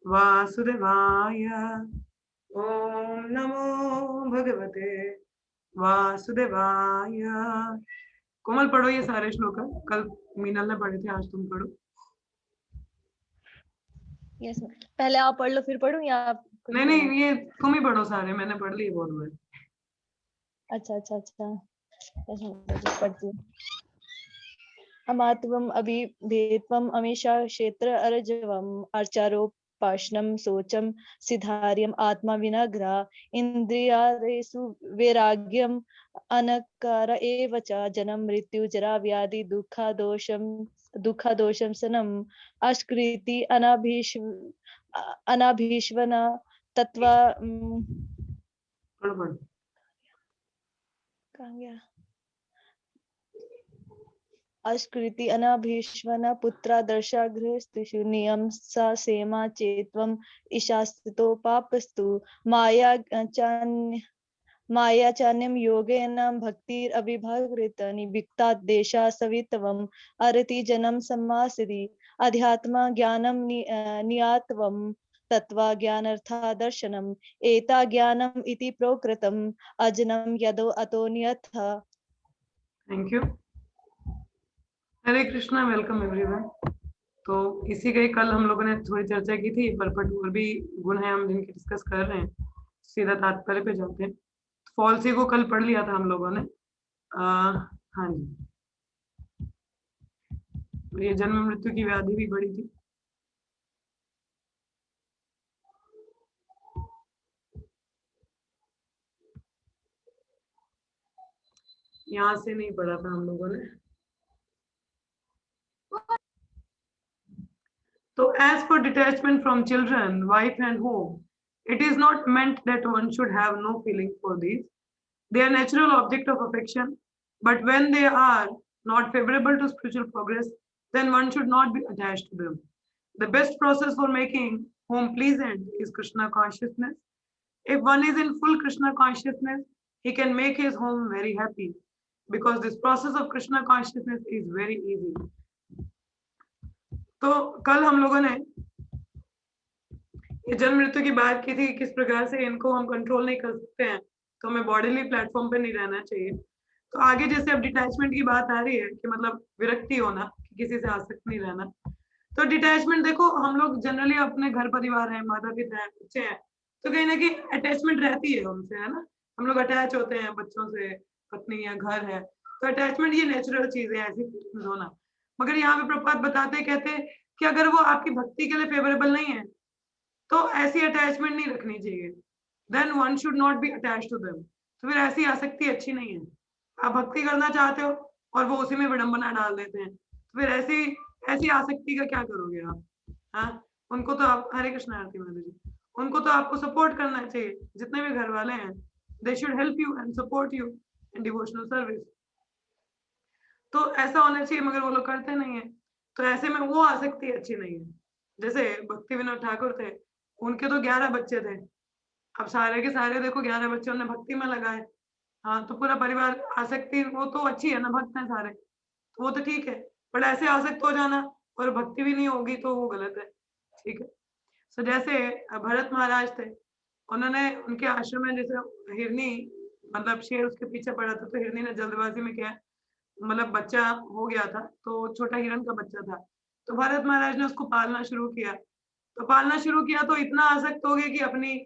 वासुदेवाय। ओम नमो भगवते वासुदेवाय। कोमल पढ़ो ये सारे श्लोक, कल मीनल ने पढ़े थे, आज तुम पढ़ो। यस पहले आप पढ़ लो फिर पढ़ूं या आप खुद नहीं पढ़ना? नहीं, ये तुम ही पढ़ो सारे, मैंने पढ़ लिए बहुत बार। अच्छा अच्छा अच्छा पढ़ती हूँ। अमात्वम अभिभेत्वम अमीशा क्षेत्र अर्जवम अर्चारोपाशनम सोचम सिद्धार्यम आत्मा विनग्रा इंद्रियारेषु वैराग्यम अनकार एव च जन्म मृत्यु जरा व्याधि दुःखादोषम सनम अष्कृति अनाभीष्वना तत्व पढ़ो पढ़ो। कहाँ गया? अस्कृति अनाभीष्वना पुत्रादर्शागृहस्तिषु नियम सा सेमा चेत्वम ईशास्तितो पापस्तु मायाचान्यम योगेन भक्तिर अविभगृत निविक्ता देशा सवितवम अरति जन्म सम्मासिति अध्यात्म ज्ञानम नियातवम तत्वा ज्ञानार्था दर्शनम एता ज्ञानम इति प्रोकृतम अजनम यदो अतो नियतः। Thank you. Hare Krishna, welcome everyone. तो इसी के कल हम लोगों ने थोड़ी चर्चा की थी, परपट और भी गुण हैं हम जिनकी डिस्कस कर रहे हैं। सीधा तात्पर्य पे जाते हैं। फॉल्सी को कल पढ़ लिया था हम लोगों ने। हाँ जी, ये जन्म मृत्यु की व्याधि भी बड़ी थी। यहाँ से नहीं पढ़ा था हम लोगों ने। So as for detachment from children, wife and home, it is not meant that one should have no feeling for these. They are natural object of affection, but when they are not favorable to spiritual progress, then one should not be attached to them. The best process for making home pleasant is Krishna consciousness. If one is in full Krishna consciousness, he can make his home very happy, because this process of Krishna consciousness is very easy. तो कल हम लोगों ने ये जन्म मृत्यु की बात की थी, किस प्रकार से इनको हम कंट्रोल नहीं कर सकते हैं, तो हमें बॉडीली प्लेटफॉर्म पे नहीं रहना चाहिए। तो आगे जैसे अब डिटैचमेंट की बात आ रही है कि मतलब विरक्ति होना, कि किसी से आसक्त नहीं रहना। तो डिटैचमेंट देखो, हम लोग जनरली अपने घर परिवार है, माता पिता है, बच्चे हैं, तो कहीं ना कहीं अटैचमेंट रहती है उनसे, है ना। हम लोग अटैच होते हैं बच्चों से, पत्नी या घर है, तो अटैचमेंट ये नेचुरल चीज है, ऐसी फीलिंग्स होना। मगर यहाँ पे प्रभुपाद बताते कहते कि अगर वो आपकी भक्ति के लिए फेवरेबल नहीं है, तो ऐसी अटैचमेंट नहीं रखनी चाहिए। Then one should not be attach to them. तो फिर ऐसी आसक्ति अच्छी नहीं है। आप भक्ति करना चाहते हो और वो उसी में विडंबना डाल देते हैं, तो फिर ऐसी ऐसी आसक्ति का क्या करोगे आप? हाँ, उनको तो आप, हरे कृष्ण आरती माता जी, उनको तो आपको सपोर्ट करना चाहिए। जितने भी घर वाले हैं, they should help you and support you in devotional service. तो ऐसा होना चाहिए, मगर वो लोग करते नहीं है। तो ऐसे में वो आसक्ति अच्छी नहीं है। जैसे भक्ति विनोद ठाकुर थे, उनके तो 11 बच्चे थे। अब सारे के सारे देखो 11 बच्चे उन्होंने भक्ति में लगाए। हाँ, तो पूरा परिवार आसक्ति, वो तो अच्छी है ना, भक्त हैं सारे, तो वो तो ठीक है। पर ऐसे आसक्त हो जाना और भक्ति भी नहीं होगी तो वो गलत है। ठीक है। सो जैसे भरत महाराज थे, उन्होंने उनके आश्रम में जैसे हिरनी, मतलब शेर उसके पीछे पड़ा था, तो हिरनी ने जल्दबाजी में क्या, मतलब बच्चा हो गया था, तो छोटा हिरण का बच्चा था, तो भरत महाराज ने उसको पालना शुरू किया। तो पालना शुरू किया तो इतना आसक्त हो गए कि अपनी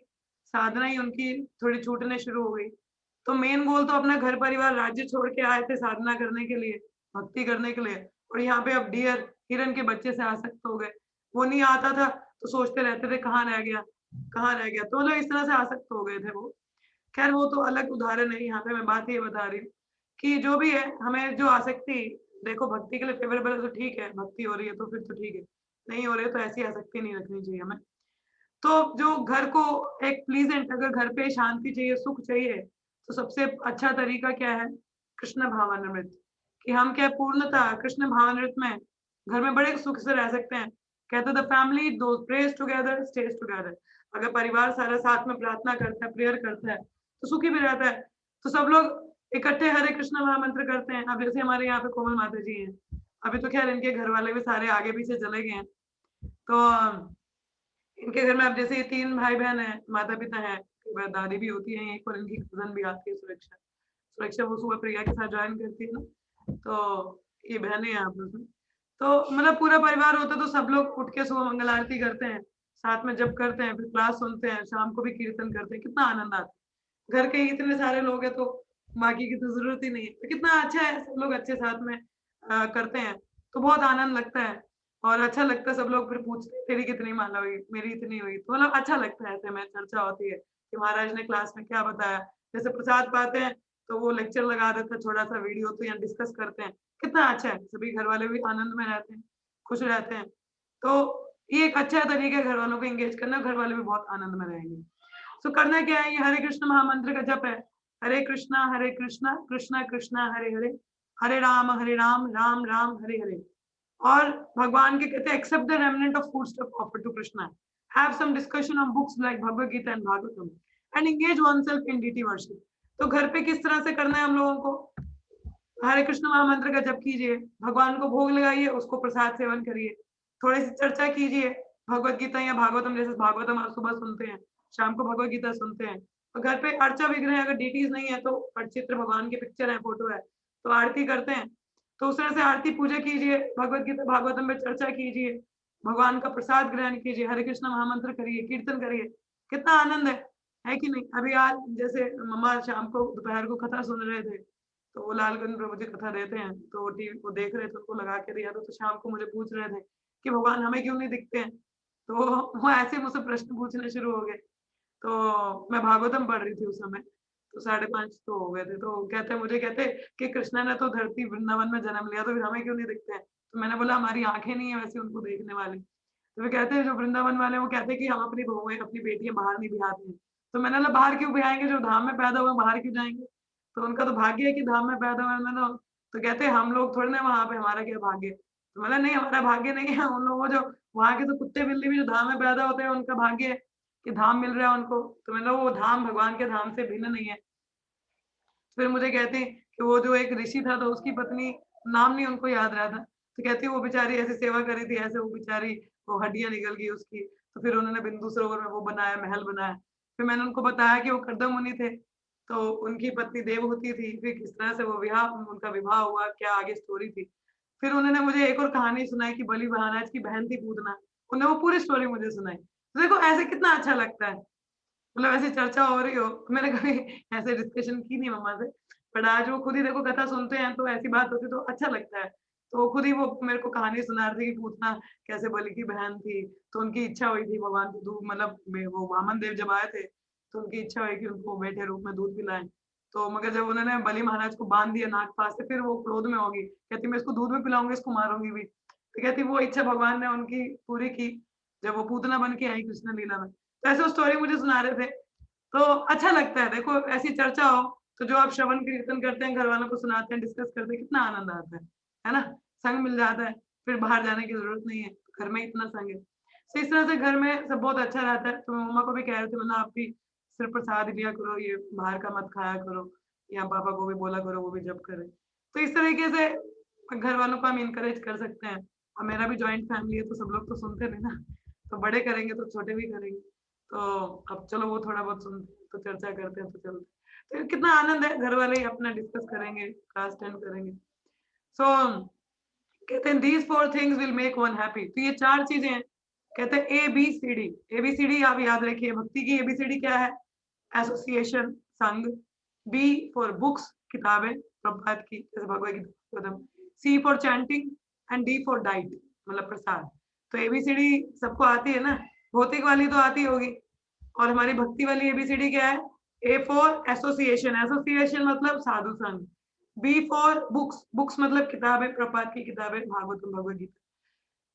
साधना ही उनकी थोड़ी छूटने शुरू हो गई। तो मेन गोल तो अपना घर परिवार राज्य छोड़ के आए थे साधना करने के लिए, भक्ति करने के लिए, और यहाँ पे अब डियर हिरण के बच्चे से आसक्त हो गए। वो नहीं आता था तो सोचते रहते थे कहाँ रह गया, कहाँ रह गया, तो मतलब इस तरह से आसक्त हो गए थे वो। खैर वो तो अलग उदाहरण है, यहाँ पे मैं बात ये बता रही हूँ कि जो भी है, हमें जो आसक्ति, देखो भक्ति के लिए फेवरेबल है तो ठीक है, भक्ति हो रही है तो फिर तो ठीक है, नहीं हो रही है तो ऐसी आसक्ति नहीं रखनी चाहिए हमें। तो जो घर को एक प्लीजेंट, अगर घर पे शांति चाहिए, सुख चाहिए, तो सबसे अच्छा तरीका क्या है? कृष्ण भावामृत। कि हम क्या पूर्णता कृष्ण भावामृत में घर में बड़े सुख से रह सकते हैं। कहते द फैमिली दो प्रेज टुगेदर स्टेज टुगेदर। अगर परिवार सारा साथ में प्रार्थना करता है, प्रेयर करता है, तो सुखी भी रहता है। तो सब लोग इकट्ठे हरे कृष्ण महामंत्र करते हैं। अब जैसे हमारे यहाँ पे कोमल माता जी हैं, अभी तो खैर इनके घर वाले भी सारे आगे पीछे चले गए हैं, तो इनके घर में अब जैसे ये 3 भाई-बहन हैं, माता-पिता हैं, कई बार दादी भी होती है एक और इनकी कज़न भी आती है सुरक्षा। सुरक्षा वो सुबह प्रिया के साथ जॉइन करती है ना, तो ये बहनें हैं आपस में। तो मतलब पूरा परिवार होता है तो सब लोग उठ के सुबह मंगल आरती करते हैं, साथ में जप करते हैं, फिर क्लास सुनते हैं, शाम को भी कीर्तन करते हैं, कितना आनंद आता है। घर के ही इतने सारे लोग हैं तो बाकी की तो ज़रूरत ही नहीं है। तो कितना अच्छा है सब लोग अच्छे साथ में करते हैं, तो बहुत आनंद लगता है और अच्छा लगता है सब लोग फिर पूछते हैं तेरी कितनी माला हुई? मेरी इतनी हुई। तो मतलब अच्छा लगता है ऐसे में चर्चा होती है कि महाराज ने क्लास में क्या बताया। जैसे प्रसाद पाते हैं तो वो लेक्चर लगा देता है छोटा-सा वीडियो तो यहाँ डिस्कस करते हैं। कितना अच्छा है, सभी घरवाले भी आनंद में रहते हैं, खुश रहते हैं। तो ये एक अच्छा तरीका है घरवालों को एंगेज करना, घरवाले भी बहुत आनंद में रहेंगे। सो करना क्या है, ये हरे कृष्ण महामंत्र का जप है। हरे कृष्णा, कृष्णा कृष्णा हरे हरे, हरे राम, राम राम हरे हरे। और भगवान के कहते हैं accept the remnant of food stuff offered to Krishna. Have some discussion on books like Bhagavad Gita and Bhagavatam and engage oneself in deity worship। तो घर पे किस तरह से करना है हम लोगों को? हरे कृष्ण महामंत्र का जप कीजिए, भगवान को भोग लगाइए, उसको प्रसाद सेवन करिए, थोड़ी-सी चर्चा कीजिए, भगवद गीता या भागवतम जैसे भागवतम आप सुबह सुनते हैं, शाम को भगवद गीता सुनते हैं। तो घर पे अर्चा विग्रह अगर डीटीज़ नहीं है तो पटचित्र भगवान की पिक्चर है, फोटो है, तो आरती करते हैं। तो उस तरह से आरती पूजा कीजिए, भगवद गीता, भागवतम में चर्चा कीजिए, भगवान का प्रसाद ग्रहण कीजिए, हरे कृष्ण महामंत्र करिए, कीर्तन करिए, कितना आनंद है कि नहीं? अभी आज जैसे मम्मा शाम को दोपहर को कथा सुन रहे थे, तो वो लालगंज प्रभु जी कथा देते हैं, तो वो टीवी को देख रहे थे, उनको लगा के दिया था, तो शाम को मुझे पूछ रहे थे कि भगवान हमें क्यों नहीं दिखते हैं? तो वो ऐसे मुझसे प्रश्न पूछने शुरू हो गए। तो मैं भागवतम पढ़ रही थी उस समय, तो 5:30 तो हो गए थे, तो मुझे कहते कि कृष्णा ने तो धरती वृंदावन में जन्म लिया, तो फिर हमें क्यों नहीं दिखते हैं? तो मैंने बोला हमारी आँखें नहीं है वैसे उनको देखने वाली। तो वे कहते हैं जो वृंदावन वाले हैं, वो कहते हैं कि हम अपनी बहुएँ, अपनी बेटियाँ बाहर नहीं बिहाते हैं। तो मैंने बोला बाहर क्यों बिहाएँगे? जो धाम में पैदा हुए बाहर क्यों जाएँगे? तो उनका तो भाग्य है कि धाम में पैदा हुए। मैंने तो कहते हैं हम लोग थोड़ी ना वहाँ पे, हमारा क्या भाग्य? तो मैंने नहीं हमारा भाग्य नहीं है, उन लोगों जो वहाँ के तो कुत्ते-बिल्ली भी जो धाम में पैदा होते हैं उनका भाग्य है कि धाम मिल रहा है उनको। तो मैंने वो धाम भगवान के धाम से भिन्न नहीं है। फिर मुझे कहती कि वो जो एक ऋषि था तो उसकी पत्नी, नाम नहीं उनको याद रहा था, तो कहती वो बेचारी ऐसे सेवा करी थी, ऐसे वो बेचारी वो हड्डियाँ निकल गई उसकी, तो फिर उन्होंने बिंदु सरोवर में वो बनाया, महल बनाया। फिर मैंने उनको बताया कि वो कर्दम मुनि थे, तो उनकी पत्नी देवहूति थी, फिर किस तरह से वो उनका विवाह हुआ, क्या आगे स्टोरी थी। फिर उन्होंने मुझे एक और कहानी सुनाई कि बलि महाराज की बहन थी पूतना, उन्होंने वो पूरी स्टोरी मुझे सुनाई। तो देखो ऐसे कितना अच्छा लगता है। मतलब ऐसी चर्चा हो रही हो, मैंने कभी ऐसे डिस्कशन की नहीं मम्मा से, बट आज वो खुद ही देखो कथा सुनते हैं तो ऐसी बात होती है तो अच्छा लगता है। तो वो खुद ही वो मेरे को कहानी सुना रहे थे कि पूतना कैसे बलि की बहन थी, तो उनकी इच्छा हुई थी भगवान को दूध, मतलब वो वामन देव जब आए थे, तो उनकी इच्छा हुई कि उनको बेटे रूप में दूध पिलाएँ। तो मगर जब उन्होंने बलि महाराज को बाँध दिया नागपाश से, फिर वो क्रोध में होगी, कहती मैं इसको दूध भी पिलाऊँगी, इसको मारूँगी भी। तो कहती वो इच्छा भगवान ने उनकी पूरी की, जब वो पूतना बन के आई कृष्ण लीला में। तो ऐसे वो स्टोरी मुझे सुना रहे थे। तो अच्छा लगता है देखो ऐसी चर्चा हो, तो जो आप श्रवण कीर्तन करते हैं, घरवालों को सुनाते हैं, डिस्कस करते हैं, कितना आनंद आता है ना? संग मिल जाता है, फिर बाहर जाने की ज़रूरत नहीं है, घर में ही इतना संग है। तो इस तरह से घर में सब बहुत अच्छा रहता है, तो मम्मा को भी कह रहे थे मतलब आप भी सिर्फ प्रसाद लिया करो, ये बाहर का मत खाया करो, या पापा को भी बोला करो वो भी जप करें। तो इस तरीके से घर वालों को हम इनकरेज कर सकते हैं। और मेरा भी जॉइंट फैमिली है तो सब लोग तो सुनते नहीं ना, तो बड़े करेंगे तो छोटे भी करेंगे। तो अब चलो वो थोड़ा बहुत सुनते हैं, तो चर्चा करते हैं तो चलते हैं। तो कितना आनंद है, घर वाले ही अपना डिस्कस करेंगे, क्लास अटेंड करेंगे। सो कहते हैं these 4 things will make one happy. तो ये 4 चीज़ें हैं। कहते हैं एबीसीडी, एबीसीडी आप याद रखिए, भक्ति की एबीसीडी क्या है? एसोसिएशन, संग। बी फॉर बुक्स, किताबें, प्रभात की जैसे Bhagavad Gita, Bhagavatam. C for chanting and D for diet, मतलब प्रसाद। तो एबीसीडी सबको आती है ना, भौतिक वाली तो आती होगी। और हमारी भक्ति वाली एबीसीडी क्या है? ए फॉर एसोसिएशन, एसोसिएशन मतलब साधु संग। बी फॉर बुक्स, बुक्स मतलब किताबें, प्रपात की किताबें, भागवतम, भगवद गीता।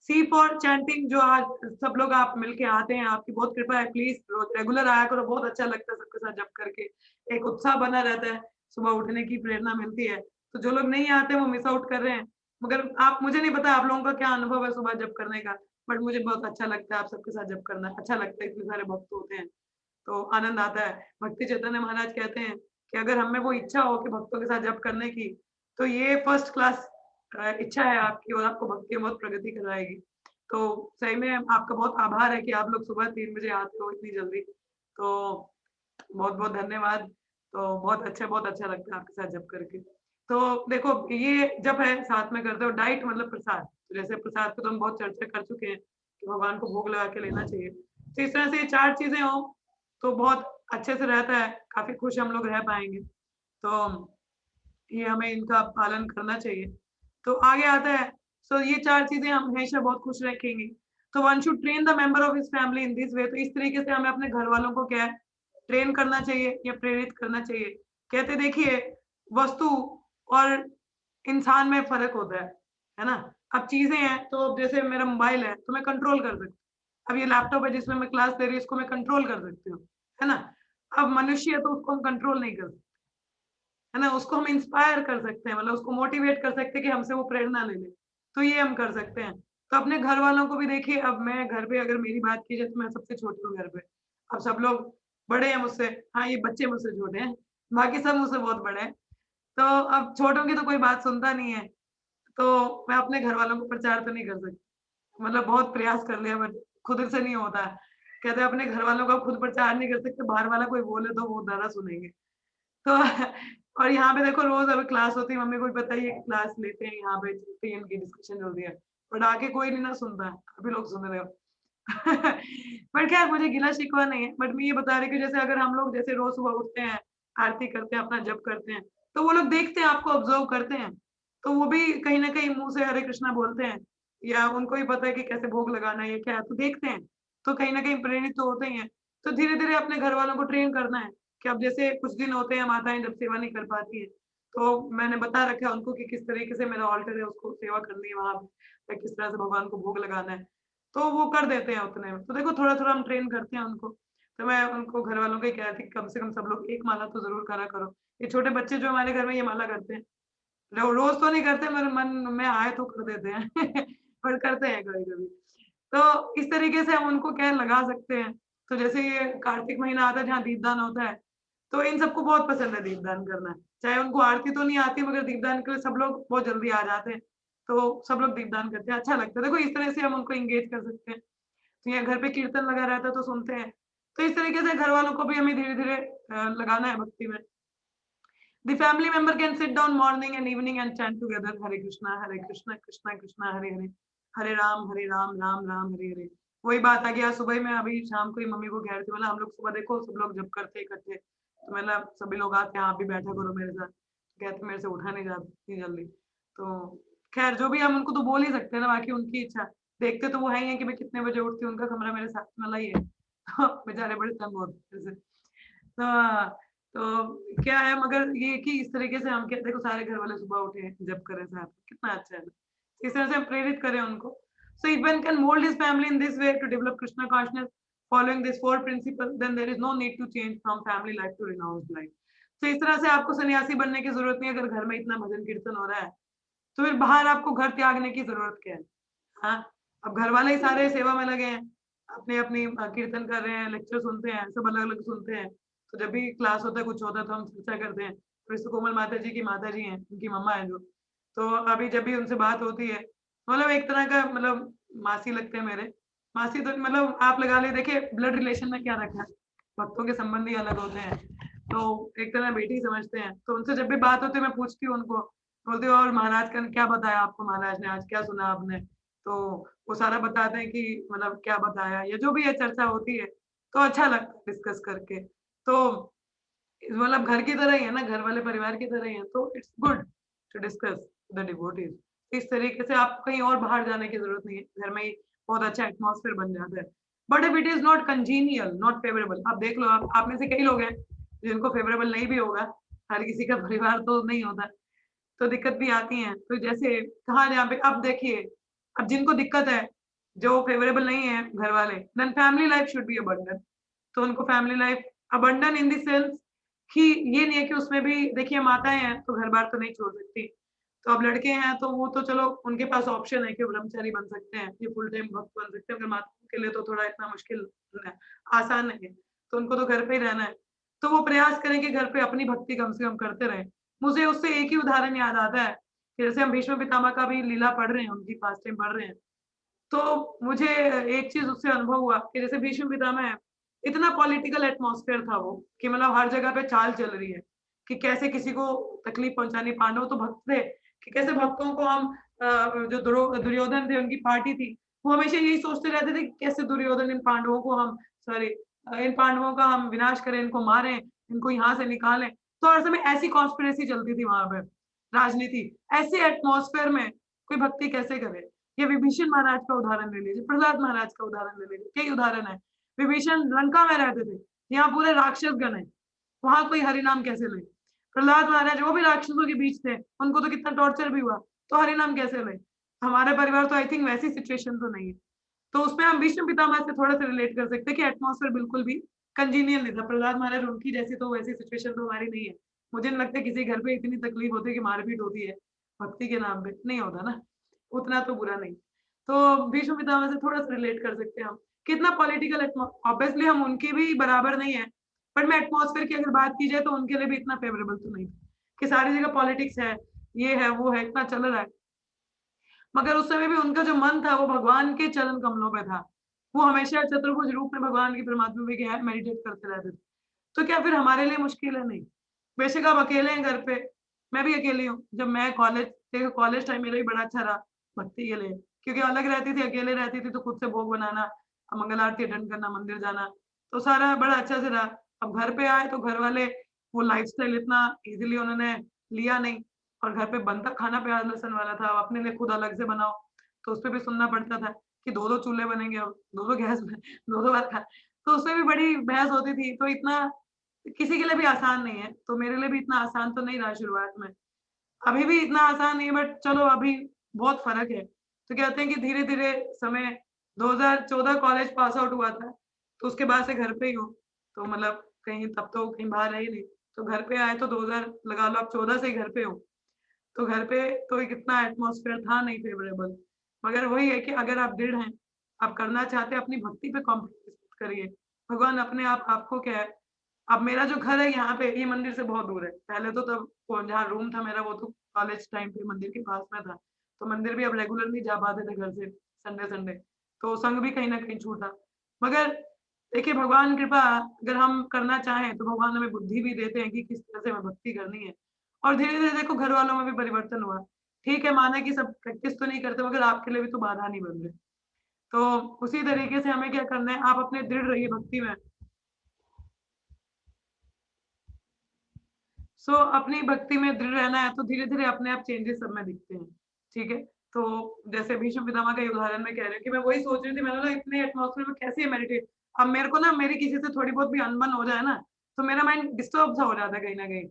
सी फॉर चैंटिंग, जो आज सब लोग आप मिलके आते हैं, आपकी बहुत कृपा है, प्लीज रेगुलर आया करो, बहुत अच्छा लगता है सबके साथ जप करके, एक उत्साह बना रहता है, सुबह उठने की प्रेरणा मिलती है। तो जो लोग नहीं आते वो मिस आउट कर रहे हैं, मगर आप, मुझे नहीं पता आप लोगों का क्या अनुभव है सुबह जप करने का, बट मुझे बहुत अच्छा लगता है आप सबके साथ जप करना, अच्छा लगता है, इतने सारे भक्त होते हैं तो आनंद आता है। भक्ति चैतन्य महाराज कहते हैं कि अगर हम में वो इच्छा हो कि भक्तों के साथ जप करने की, तो ये फर्स्ट क्लास इच्छा है आपकी और आपको भक्ति में बहुत प्रगति कराएगी। तो सही में आपका बहुत आभार है कि आप लोग सुबह 3 बजे आते हो इतनी जल्दी। तो बहुत-बहुत धन्यवाद। तो बहुत अच्छा लगता है आपके साथ जप करके। तो देखो ये जप है साथ में करते हो डाइट मतलब प्रसाद। तो जैसे प्रसाद की तो हम बहुत चर्चा कर चुके हैं कि भगवान को भोग लगा के लेना चाहिए। तो इस तरह से ये 4 चीज़ें हों तो बहुत अच्छे से रहता है, काफ़ी खुश हम लोग रह पाएँगे। तो ये हमें इनका पालन करना चाहिए। तो आगे आता है, सो ये 4 चीज़ें हम हमेशा बहुत खुश रखेंगी। तो one should train the member of his family in this way, तो इस तरीके से हमें अपने घर वालों को क्या है, ट्रेन करना चाहिए या प्रेरित करना चाहिए। कहते देखिए, वस्तु और इंसान में फ़र्क होता है ना? अब चीज़ें हैं, तो अब जैसे मेरा मोबाइल है, तो मैं कंट्रोल कर सकती हूँ। अब ये लैपटॉप है जिसमें मैं क्लास ले रही हूँ, इसको मैं कंट्रोल कर सकती हूँ, है ना? अब मनुष्य है तो उसको हम कंट्रोल नहीं कर सकते। है ना? उसको हम इंस्पायर कर सकते हैं, मतलब उसको मोटिवेट कर सकते हैं कि हमसे वो प्रेरणा ले ले। तो ये हम कर सकते हैं। तो अपने घर वालों को भी देखिए, अब मैं घर पे अगर मेरी बात की जाए तो मैं सबसे छोटी हूँ घर पे। अब सब लोग बड़े हैं मुझसे, हाँ, ये बच्चे मुझसे छोटे हैं, बाकी सब मुझसे बहुत बड़े हैं। तो अब छोटों की तो कोई बात सुनता नहीं है, तो मैं अपने घर वालों को प्रचार तो नहीं कर सकती। मतलब बहुत प्रयास कर लिया बट खुद से नहीं होता है। कहते हैं अपने घर वालों का खुद प्रचार नहीं कर सकते, बाहर वाला कोई बोले तो वो ज़्यादा सुनेंगे। तो और यहाँ पे देखो रोज़ अभी क्लास होती है, मम्मी को भी पता ही है कि क्लास लेते हैं यहाँ पे चलती है, इनकी डिस्कशन चल रही है। बट आके कोई नहीं ना सुनता है, अभी लोग सुन रहे हो। बट खैर मुझे गिला-शिकवा नहीं है, बट मैं ये बता रही हूँ कि जैसे अगर हम लोग जैसे रोज़ सुबह उठते हैं, आरती करते हैं, अपना जप करते हैं, तो वो लोग देखते हैं, आपको ऑब्ज़र्व करते हैं, तो वो भी कहीं न कहीं मुँह से हरे कृष्णा बोलते हैं या उनको भी पता है कि कैसे भोग लगाना है, ये क्या है, तो देखते हैं। तो कहीं न कहीं प्रेरित तो होते ही हैं। तो धीरे-धीरे अपने घर वालों को ट्रेन करना है। कि अब जैसे कुछ दिन होते हैं माताएँ जब सेवा नहीं कर पाती हैं, तो मैंने बता रखा है उनको कि किस तरीके से मेरा ऑल्टर है उसको सेवा करनी है वहाँ पे, या किस तरह से भगवान को भोग लगाना है। तो वो कर देते हैं उतने में। तो देखो थोड़ा-थोड़ा हम ट्रेन करते हैं उनको। तो मैं उनको घरवालों को ही कह रही थी कि कम से कम सब लोग 1 माला तो ज़रूर करा करो। ये छोटे बच्चे जो हमारे घर में ये माला करते हैं। रोज़ तो नहीं करते, मेरे मन में आए तो कर देते हैं। पर करते हैं कभी-कभी। तो इस तरीके से हम उनको क्या लगा सकते हैं। तो जैसे ये कार्तिक महीना आता है जहाँ दीपदान होता है, तो इन सबको बहुत पसंद है दीपदान करना। चाहे उनको आरती तो नहीं आती मगर दीपदान के लिए सब लोग बहुत जल्दी आ जाते हैं। तो सब लोग दीपदान करते हैं, अच्छा लगता है। देखो इस तरह से हम उनको एंगेज कर सकते हैं। तो या घर पे कीर्तन लगा रहता है तो सुनते हैं। तो इस तरीके से घर वालों को भी हमें धीरे-धीरे लगाना है भक्ति में। The family member can sit down morning and evening and chant together Hare Krishna, Krishna Krishna, Hare Hare, Hare Ram, Ram Ram, Hare Hare. वही बात आ गया सुबह ही मैं अभी शाम को ही मम्मी को कह रही थी, मतलब हम लोग सुबह देखो सब लोग जब करते इकट्ठे, तो मतलब सभी लोग आते हैं, आप भी बैठा करो मेरे साथ। कहते मेरे से उठा नहीं जाता इतनी जल्दी। तो खैर जो भी हम उनको तो बोल ही सकते हैं ना, बाकी उनकी इच्छा। देखते तो वो है ही है कि मैं कितने बजे उठती हूँ, उनका कमरा मेरे साथ वाला ही है। तो बेचारे बड़े तंग होते हैं मेरे से। हाँ, तो क्या है मगर ये कि इस तरीके से हम क्या देखो सारे घर वाले सुबह उठे, जब करें साथ, कितना अच्छा है। इस तरह से हम प्रेरित करें उनको। So if one can mold his family in this way to develop Krishna consciousness following these 4 principles, then there is no need to change from family life to renounced life. So इस तरह से आपको सन्यासी बनने की ज़रूरत नहीं है अगर घर में इतना भजन कीर्तन हो रहा है, तो फिर बाहर आपको घर त्यागने की ज़रूरत क्या है? हाँ, अब घर वाले ही सारे सेवा में लगे हैं, अपनी-अपनी कीर्तन कर रहे हैं, लेक्चर सुनते हैं, सब अलग-अलग सुनते हैं। तो जब भी क्लास होता है, कुछ होता है तो हम चर्चा करते हैं। तो जैसे कोमल माता जी की माताजी हैं, उनकी मम्मा हैं जो, तो अभी जब भी उनसे बात होती है, मतलब एक तरह का मतलब मासी लगते हैं मेरे। मासी तो मतलब आप लगा लीजिए देखिए ब्लड रिलेशन में क्या रखा है, भक्तों के संबंध ही अलग होते हैं। तो एक तरह बेटी समझते हैं, तो उनसे जब भी बात होती है मैं पूछती हूँ उनको, बोलती हूँ और महाराज का क्या बताया आपको महाराज ने आज, क्या सुना आपने? तो वो सारा बताते हैं कि मतलब क्या बताया या जो भी है चर्चा होती है, तो अच्छा लगता है डिस्कस करके। तो मतलब घर की तरह ही है ना, घर वाले परिवार की तरह ही है, तो it's good to discuss the devotees. इस तरीके से आपको कहीं और बाहर जाने की ज़रूरत नहीं है, घर में ही बहुत अच्छा एटमॉस्फेयर बन जाता है। But if it is not congenial, not favourable, अब देख लो आप में से कई लोग हैं, जिनको फेवरेबल नहीं भी होगा, हर किसी का परिवार तो नहीं होता, तो दिक्कत भी आती हैं। तो जैसे कहाँ जहाँ पे अब देखिए, अब जिनको दिक्कत है, जो फेवरेबल नहीं है घर वाले, then family life should be abandon. तो उनको family life abandon in the sense कि ये नहीं है कि उसमें भी देखिए माताएँ हैं, तो घर-बार तो नहीं छोड़ सकती। तो अब लड़के हैं, तो वो तो चलो उनके पास ऑप्शन है कि वो ब्रह्मचारी बन सकते हैं, ये फुल टाइम भक्त बन सकते हैं, मगर माताओं के लिए तो थोड़ा इतना मुश्किल है, आसान नहीं है। तो उनको तो घर पे ही रहना है। तो वो प्रयास करें कि घर पे अपनी भक्ति कम से कम करते रहें। मुझे उससे एक ही उदाहरण याद आता है, कि जैसे हम भीष्म पितामह का भी लीला पढ़ रहे हैं, उनकी फास्टिंग पढ़ रहे हैं। तो मुझे एक चीज उससे अनुभव हुआ कि जैसे भीष्म पितामह है, इतना पॉलिटिकल एटमॉस्फेयर था वो कि मतलब हर जगह पे चाल चल रही है कि कैसे किसी को तकलीफ पहुंचानी। पांडव तो भक्त थे कि कैसे भक्तों को हम जो दुर्योधन थे, उनकी पार्टी थी, वो हमेशा यही सोचते रहते थे कि कैसे दुर्योधन इन पांडवों को हम सॉरी इन पांडवों का हम विनाश करें, इनको मारें, इनको यहाँ से निकालें। तो हर समय ऐसी कॉन्स्पिरेसी चलती थी वहां पे, राजनीति। ऐसे एटमॉस्फेयर में कोई भक्ति कैसे करे? ये विभीषण महाराज का उदाहरण ले लीजिए, प्रहलाद महाराज का उदाहरण ले लीजिए, कई उदाहरण है। विभीषण लंका में रहते थे, यहाँ पूरे राक्षस गण है, वहां कोई हरि नाम कैसे ले? प्रहलाद महाराज वो भी राक्षसों के बीच थे, उनको तो कितना टॉर्चर भी हुआ, तो हरि नाम कैसे ले? हमारे परिवार तो आई थिंक वैसी सिचुएशन तो नहीं है। तो उसमें हम भीष्म पितामह से थोड़ा सा रिलेट कर सकते हैं कि एटमॉस्फेयर बिल्कुल भी कंजीनियल नहीं था। प्रहलाद महाराज उनकी जैसी तो वैसी सिचुएशन तो हमारी नहीं है। मुझे नहीं लगता किसी घर पे इतनी तकलीफ होती है कि मारपीट होती है भक्ति के नाम पे, नहीं होता ना, उतना तो बुरा नहीं। तो भीष्म पितामह से थोड़ा सा रिलेट कर सकते हैं हम। कितना पॉलिटिकल, ऑब्वियसली हम उनके भी बराबर नहीं है, बट मैं एटमॉस्फेयर की अगर बात की जाए तो उनके लिए भी इतना फेवरेबल तो नहीं था कि सारी जगह पॉलिटिक्स है, ये है वो है, इतना चल रहा है। मगर उस समय भी उनका जो मन था वो भगवान के चरण कमलों पे था। वो हमेशा चतुर्भुज रूप में भगवान की परमात्मा में गहन मेडिटेट करते रहते थे। तो क्या फिर हमारे लिए मुश्किल है? नहीं। बेशक आप अकेले हैं घर पे, मैं भी अकेली हूँ। जब मैं कॉलेज देखो कॉलेज टाइम मेरा भी बड़ा अच्छा रहा भक्ति के लिए, क्योंकि अलग रहती थी, अकेले रहती थी तो खुद से भोग बनाना, मंगल आरती अटेंड करना, मंदिर जाना, तो सारा बड़ा अच्छा से रहा। अब घर पे आए तो घर वाले वो लाइफ़स्टाइल इतना ईज़िली उन्होंने लिया नहीं, और घर पे बनता खाना प्याज लहसुन वाला था, अब अपने लिए खुद अलग से बनाओ, तो उसपे भी सुनना पड़ता था कि 2-2 चूल्हे बनेंगे अब, 2-2 गैस में 2-2 बार खा तो उसमें भी बड़ी बहस होती थी। तो इतना किसी के लिए भी आसान नहीं है, तो मेरे लिए भी इतना आसान तो नहीं रहा शुरुआत में। अभी भी इतना आसान नहीं है, बट चलो अभी बहुत फ़र्क है। तो कहते हैं कि धीरे-धीरे समय 2014 कॉलेज पास आउट हुआ था, तो उसके बाद से घर पे ही हूँ। तो मतलब कहीं तब तो कहीं बाहर रही नहीं। तो घर पे आए तो 2000 लगा लो, अब 14 से ही घर पे हूँ। तो घर पे तो एक इतना एटमॉस्फेयर था नहीं फेवरेबल। मगर वही है कि अगर आप दृढ़ हैं, आप करना चाहते हैं, अपनी भक्ति पे कॉम्प्रोमाइज़ मत करिए। भगवान अपने आप आपको क्या है, अब मेरा जो घर है यहाँ पे, ये मंदिर से बहुत दूर है। पहले तो तब वो जहाँ रूम था मेरा वो तो कॉलेज टाइम पे मंदिर के पास में था। तो मंदिर भी अब रेगुलर नहीं जा पाते थे घर से संडे-संडे। तो संग भी कहीं न कहीं छूटा। मगर देखिए भगवान कृपा, अगर हम करना चाहें तो भगवान हमें बुद्धि भी देते हैं कि किस तरह से हमें भक्ति करनी है। और धीरे-धीरे देखो घर वालों में भी परिवर्तन हुआ। ठीक है, माना कि सब प्रैक्टिस तो नहीं करते, मगर आपके लिए भी तो बाधा नहीं बन रहे। तो उसी तरीके से हमें क्या करना है, आप अपने दृढ़ रहिए भक्ति में। अपनी भक्ति में दृढ़ रहना है तो धीरे-धीरे अपने आप चेंजेस सब में दिखते हैं, ठीक है? तो जैसे भीष्म पितामह का ही उदाहरण मैं कह रही हूँ कि मैं वही सोच रही थी, मैंने बोला इतने एटमॉस्फियर में कैसे ये मेडिटेट। अब मेरे को ना मेरी किसी से थोड़ी बहुत भी अनबन हो जाए ना, तो मेरा माइंड डिस्टर्ब सा हो जाता है कहीं न कहीं।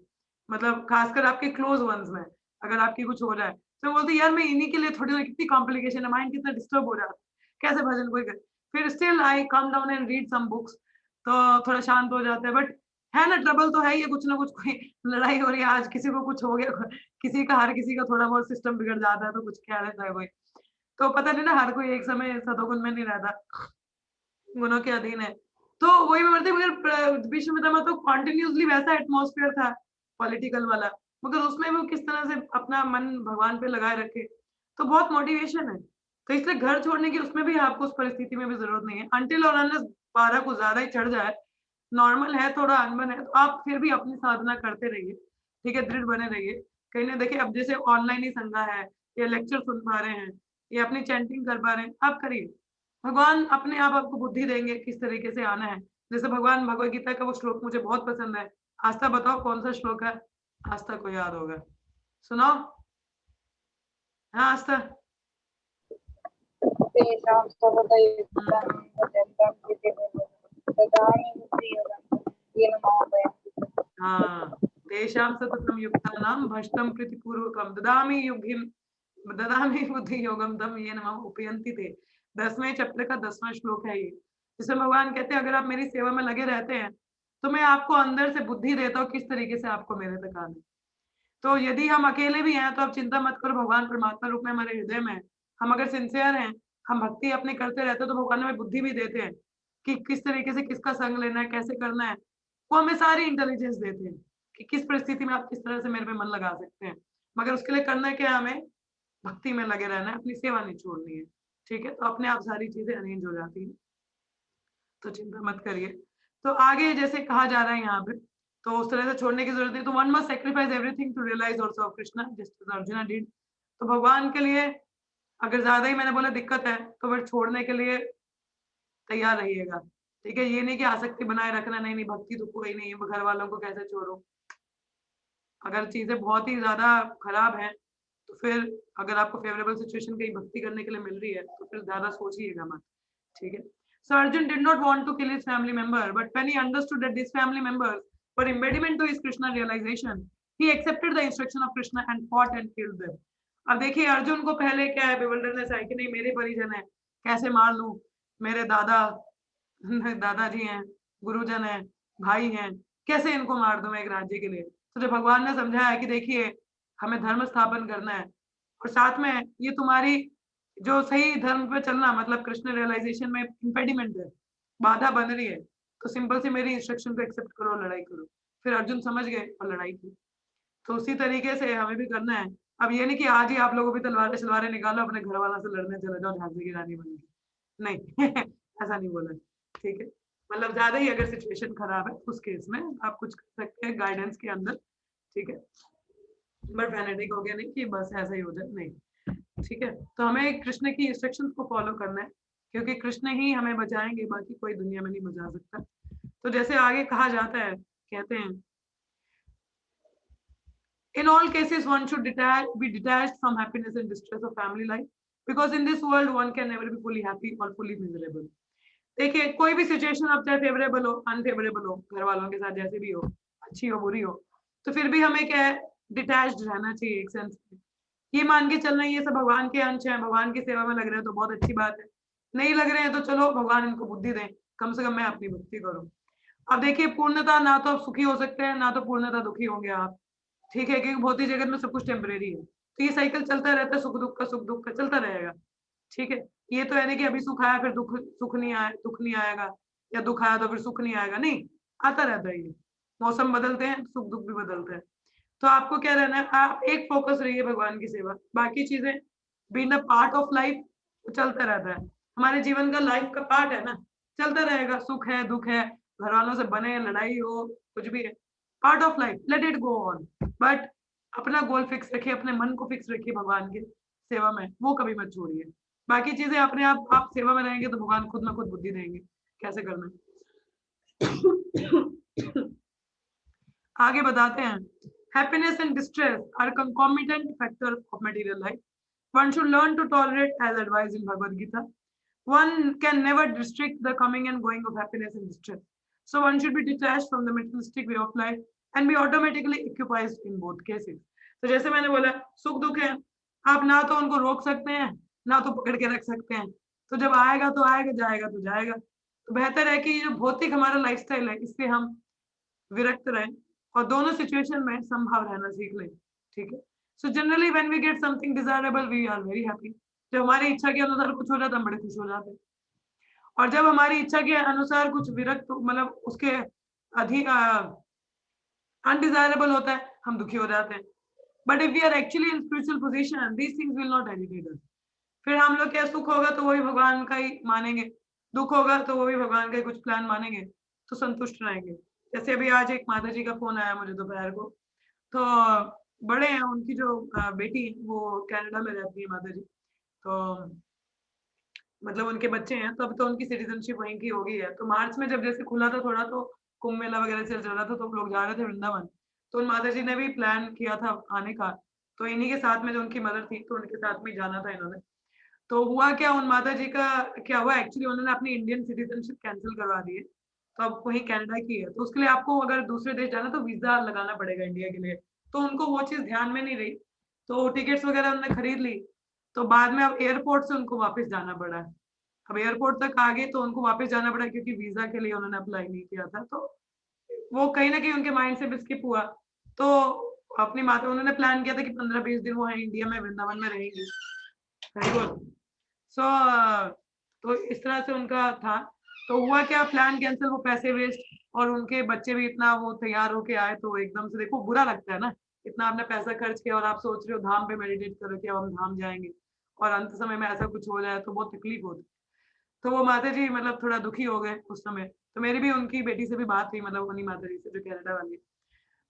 मतलब खासकर आपके क्लोज़ वन्स में, अगर आपकी कुछ हो जाए, तो मैं बोलती यार मैं इन्हीं के लिए थोड़ी ना कितनी कॉम्प्लिकेशन है, माइंड कितना डिस्टर्ब हो जाता है, कैसे भजन कोई करे। फिर still I come down and read some books, तो थोड़ा शांत हो जाता है। बट है ना, ट्रबल तो है ही है, कुछ ना कुछ कोई लड़ाई हो रही है, आज किसी को कुछ हो गया, किसी का हर किसी का थोड़ा बहुत सिस्टम बिगड़ जाता है, तो कुछ कह देता है कोई। तो पता नहीं ना, हर कोई एक समय सतोगुण में नहीं रहता, गुणों के अधीन है। तो वही मैं बोलती हूँ, मगर भीष्म पितामह तो कंटीन्यूअसली वैसा एटमॉस्फेयर था पॉलिटिकल वाला, मगर उसमें वो किस तरह से अपना मन भगवान पे लगाए रखे, तो बहुत मोटिवेशन है। तो इसलिए घर छोड़ने की उसमें भी आपको उस परिस्थिति में भी ज़रूरत नहीं है, अनटिल और अनलेस पारा कुछ ज़्यादा ही चढ़ जाए, नॉर्मल है, थोड़ा अनबन है, तो आप फिर भी अपनी साधना करते रहिए, ठीक है? दृढ़ बने रहिए। कहीं न देखिए अब जैसे ऑनलाइन ही संगा है, या लेक्चर सुन पा रहे हैं, या अपनी चैंटिंग कर पा रहे हैं, आप करिए। भगवान अपने आप आपको बुद्धि देंगे किस तरीके से आना है। जैसे भगवान भगवद गीता का वो श्लोक मुझे बहुत पसंद है। आस्था बताओ कौन-सा श्लोक है? आस्था को याद होगा। सुनाओ? हाँ, आस्था। तेषां हुँ, सर्वतयुक्तानां भजन्तं कृतिमेव ददामि बुद्धियोगं येन मामुपयान्ति। हाँ। तेषां सततं युक्तानां भष्टं प्रीतिपूर्वकं ददामि बुद्धि योगम तम ये नमः उपयंति थे। 10वें चैप्टर का 10वां श्लोक है ये। जिसमें भगवान कहते हैं अगर आप मेरी सेवा में लगे रहते हैं, तो मैं आपको अंदर से बुद्धि देता हूँ किस तरीके से आपको मेरे तक आना है। तो यदि हम अकेले भी हैं तो आप चिंता मत करो, भगवान परमात्मा रूप में हमारे हृदय में है। हम अगर सिंसियर हैं, हम भक्ति अपनी करते रहते हैं तो भगवान हमें बुद्धि भी देते हैं कि किस तरीके से किसका संग लेना है, कैसे करना है। वो हमें सारी इंटेलिजेंस देते हैं कि किस परिस्थिति में आप किस तरह से मेरे पे मन लगा सकते हैं। मगर उसके लिए करना क्या है हमें? भक्ति में लगे रहना है, अपनी सेवा नहीं छोड़नी है। ठीक है, तो अपने आप सारी चीजें अरेंज हो जाती है, तो चिंता मत करिए। तो आगे जैसे कहा जा रहा है यहाँ पे, तो उस तरह से छोड़ने की जरूरत नहीं। तो one must sacrifice everything to realise also of Krishna just Arjun did. तो भगवान के लिए अगर ज्यादा ही मैंने बोला दिक्कत है तो फिर छोड़ने के लिए तैयार रहिएगा। ठीक है, ये नहीं कि आसक्ति बनाए रखना, नहीं नहीं भक्ति तो कोई नहीं है, घर वालों को कैसे छोड़ो। अगर चीजें बहुत ही ज्यादा खराब हैं तो फिर अगर आपको फेवरेबल सिचुएशन कहीं भक्ति करने के लिए मिल रही है तो फिर ज्यादा सोचिएगा मत। ठीक है, so Arjun did not want to kill his family member, but when he understood that these family members were impediment to his Krishna realization, he accepted the instruction of Krishna and fought and killed them. अब देखिए अर्जुन को पहले क्या है, bewilderness है कि नहीं मेरे परिजन है, कैसे मार लूं, मेरे दादाजी हैं, गुरुजन हैं, भाई हैं, कैसे इनको मार दूं मैं एक राज्य के लिए। तो जब भगवान ने समझाया कि देखिए हमें धर्म स्थापन करना है और साथ में ये तुम्हारी जो सही धर्म पे चलना मतलब कृष्ण रियलाइजेशन में इम्पेडिमेंट है, बाधा बन रही है, तो सिंपल सी मेरी इंस्ट्रक्शन को एक्सेप्ट करो, लड़ाई करो। फिर अर्जुन समझ गए और लड़ाई की। तो उसी तरीके से हमें भी करना है। अब ये नहीं कि आज ही आप लोगों भी तलवारें शलवारें निकालो अपने घर वालों से लड़ने चले जाओ झांसी की रानी बन के, नहीं ऐसा नहीं बोला। ठीक है, मतलब ज्यादा ही अगर सिचुएशन खराब है उस केस में आप कुछ कर सकते हैं गाइडेंस के अंदर। ठीक है, बट फैनेटिक हो गया नहीं कि बस ऐसा ही हो जाए, नहीं। ठीक है, तो हमें कृष्ण की इंस्ट्रक्शंस को फॉलो करना है क्योंकि कृष्ण ही हमें बचाएंगे, बाकी कोई दुनिया में नहीं बचा सकता। तो जैसे आगे कहा जाता है, कहते हैं in all cases one should be detached from happiness and distress of family life because in this world one can never be fully happy or fully miserable. देखिए कोई भी सिचुएशन अब चाहे फेवरेबल हो अनफेवरेबल हो, घर वालों के साथ जैसे भी हो, अच्छी हो बुरी हो, तो फिर भी हमें क्या है डिटैच्ड रहना चाहिए एक सेंस में। ये मान के चलना ये सब भगवान के अंश हैं, भगवान की सेवा में लग रहे हैं तो बहुत अच्छी बात है, नहीं लग रहे हैं तो चलो भगवान इनको बुद्धि दें, कम से कम मैं अपनी भक्ति करूं। अब देखिए पूर्णता ना तो आप सुखी हो सकते हैं ना तो पूर्णता दुखी होंगे आप। ठीक है, क्योंकि भौतिक जगत में सब कुछ टेम्परेरी है, तो ये साइकिल चलता रहता है, सुख दुख का चलता रहेगा। ठीक है, ये तो है नहीं कि अभी सुख आया फिर दुख नहीं आएगा, या दुख आया तो फिर सुख नहीं आएगा, नहीं, आता रहता है। ये मौसम बदलते हैं, सुख दुख भी बदलते हैं। तो आपको क्या रहना है, आप एक फोकस रहिए भगवान की सेवा, बाकी चीजें being a part of life चलता रहता है, हमारे जीवन का लाइफ का पार्ट है ना, चलता रहेगा, सुख है दुख है, घर वालों से बने लड़ाई हो कुछ भी है, part of life, let it go on. But अपना गोल फिक्स रखिए, अपने मन को फिक्स रखिए भगवान की सेवा में, वो कभी मत छोड़िए। बाकी चीजें अपने आप सेवा में रहेंगे तो भगवान खुद में खुद बुद्धि देंगे कैसे करना है। आगे बताते हैं, happiness and distress are concomitant factors of material life. One should learn to tolerate as advised in Bhagavad Gita. One can never restrict the coming and going of happiness and distress. So one should be detached from the materialistic way of life and be automatically occupied in both cases. तो जैसे मैंने बोला सुख दुख है, आप ना तो उनको रोक सकते हैं ना तो पकड़ के रख सकते हैं, तो जब आएगा तो आएगा, जाएगा तो जाएगा। तो बेहतर है कि ये जो भौतिक हमारा लाइफस्टाइल है इससे हम विरक्त रहें और दोनों सिचुएशन में संभाव रहना सीख लें। ठीक है, so generally when we get something desirable we are very happy. जब हमारी इच्छा के अनुसार कुछ हो जाता है हम बड़े खुश हो जाते हैं, और जब हमारी इच्छा के अनुसार कुछ विरक्त मतलब उसके अधिक अनडिजायरेबल होता है हम दुखी हो जाते हैं। But if we are actually in spiritual position these things will not agitate us. फिर हम लोग क्या, सुख होगा तो वही भगवान का ही मानेंगे, दुख होगा तो वो भी भगवान का ही कुछ प्लान मानेंगे, तो संतुष्ट रहेंगे। जैसे अभी आज एक माता जी का फोन आया मुझे दोपहर को, तो बड़े हैं उनकी जो बेटी वो कनाडा में रहती है माता जी, तो मतलब उनके बच्चे हैं, तो अब तो उनकी सिटीजनशिप वहीं की हो गई है। तो मार्च में जब जैसे खुला था थोड़ा, तो कुंभ मेला वगैरह चल रहा था तो लोग जा रहे थे वृंदावन, तो उन माता जी ने भी प्लान किया था आने का, तो इन्हीं के साथ में जो उनकी मदर थी तो उनके साथ में जाना था इन्होंने। तो हुआ क्या, उन माता जी का क्या हुआ, एक्चुअली उन्होंने अपनी इंडियन सिटीजनशिप कैंसिल करवा दी है, तो अब वही कनाडा की है, तो उसके लिए आपको अगर दूसरे देश जाना तो वीजा लगाना पड़ेगा इंडिया के लिए, तो उनको वो चीज ध्यान में नहीं रही, तो टिकट्स वगैरह उन्होंने खरीद ली, तो बाद में अब एयरपोर्ट से उनको वापस जाना पड़ा है। अब एयरपोर्ट तक आ गए तो उनको वापस जाना पड़ा क्योंकि वीजा के लिए उन्होंने अप्लाई नहीं किया था, तो वो कहीं ना कहीं उनके माइंड से स्किप हुआ। तो अपनी माता उन्होंने प्लान किया था कि 15-20 दिन वो है इंडिया में वृंदावन में रहेंगी। सो तो इस तरह से उनका था, तो हुआ क्या, प्लान कैंसिल, वो पैसे वेस्ट, और उनके बच्चे भी इतना वो तैयार होके आए, तो एकदम से देखो बुरा लगता है ना, इतना आपने पैसा खर्च किया और आप सोच रहे हो धाम पे मेडिटेट करो कि अब हम धाम जाएंगे, और अंत समय में ऐसा कुछ हो जाए तो बहुत तकलीफ होती। तो वो माता जी मतलब थोड़ा दुखी हो गए उस समय। तो मेरी भी उनकी बेटी से भी बात हुई, मतलब उन्हीं माता जी से जो कनाडा वाली है।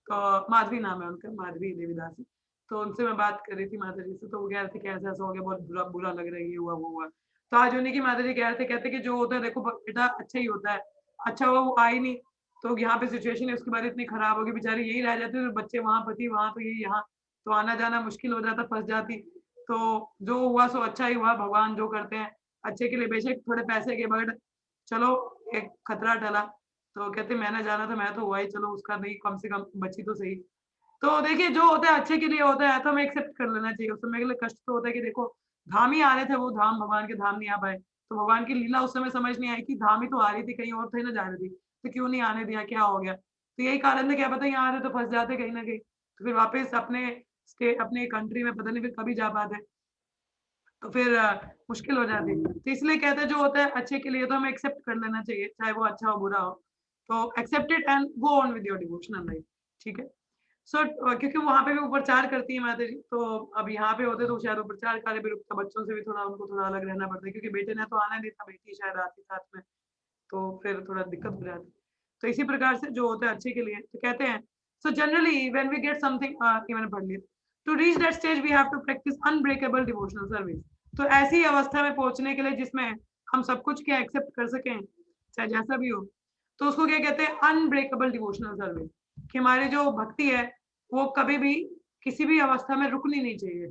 तो माधवी नाम है उनका, माधवी देवीदासी। तो उनसे मैं बात कर रही थी माता जी से, तो वो कह रहे थे कि ऐसा-ऐसा हो गया, बहुत बुरा बुरा लग रहा है, ये हुआ, वो हुआ। तो आज उन्हीं की माता जी कह रहे थे, कहते कि जो होता है देखो बेटा अच्छा ही होता है। अच्छा हुआ वो आई नहीं, तो यहाँ पे सिचुएशन है उसके बाद इतनी खराब होगी, बेचारी यहीं रह जाती, तो बच्चे वहाँ, पति वहाँ, तो ये यहाँ, तो आना-जाना मुश्किल हो जाता, फँस जाती। तो जो हुआ सो अच्छा ही हुआ, भगवान जो करते हैं अच्छे के लिए, बेशक थोड़े पैसे के बट चलो एक खतरा टला। तो कहते मैंने जाना था, मैं तो हुआ ही, चलो उसका नहीं, कम से कम बची तो सही। तो देखिए जो होता है अच्छे के लिए होता है, तो हमें एक्सेप्ट कर लेना चाहिए। उस समय के लिए कष्ट तो होता है कि देखो धाम ही आ रहे थे, वो धाम भगवान के धाम नहीं आ पाए। तो भगवान की लीला उस समय समझ नहीं आई कि धाम ही तो आ रही थी, कहीं और थोड़ी ना जा रही थी, तो क्यों नहीं आने दिया, क्या हो गया? तो यही कारण है, क्या पता यहाँ आ रहे तो फँस जाते कहीं न कहीं, तो फिर वापस अपने कंट्री में पता नहीं फिर कभी जा पाते। तो फिर मुश्किल हो जाती। तो इसलिए कहते हैं जो होता है अच्छे के लिए, तो हमें एक्सेप्ट कर लेना चाहिए, चाहे वो अच्छा हो, बुरा हो। तो accept it and go on with your devotional life, ठीक है? सो क्योंकि वहाँ पे भी वो प्रचार करती है माता जी, तो अब यहाँ पे होते तो शायद वो प्रचार कार्य भी रुकता, बच्चों से भी थोड़ा उनको थोड़ा अलग रहना पड़ता है, क्योंकि बेटे ने तो आना नहीं था, बेटी शायद आती साथ में, तो फिर थोड़ा दिक्कत हो जाती। तो इसी प्रकार से जो होता है अच्छे के लिए, तो कहते हैं so generally when we get something ये मैंने पढ़ लिया, to reach that stage we have to practise unbreakable devotional service. तो ऐसी अवस्था में पहुंचने के लिए जिसमें हम सब कुछ क्या एक्सेप्ट कर सकें, चाहे जैसा भी हो, तो उसको क्या कहते हैं, अनब्रेकेबल डिवोशनल सर्विस। कि हमारी जो भक्ति है वो कभी भी किसी भी अवस्था में रुकनी नहीं चाहिए,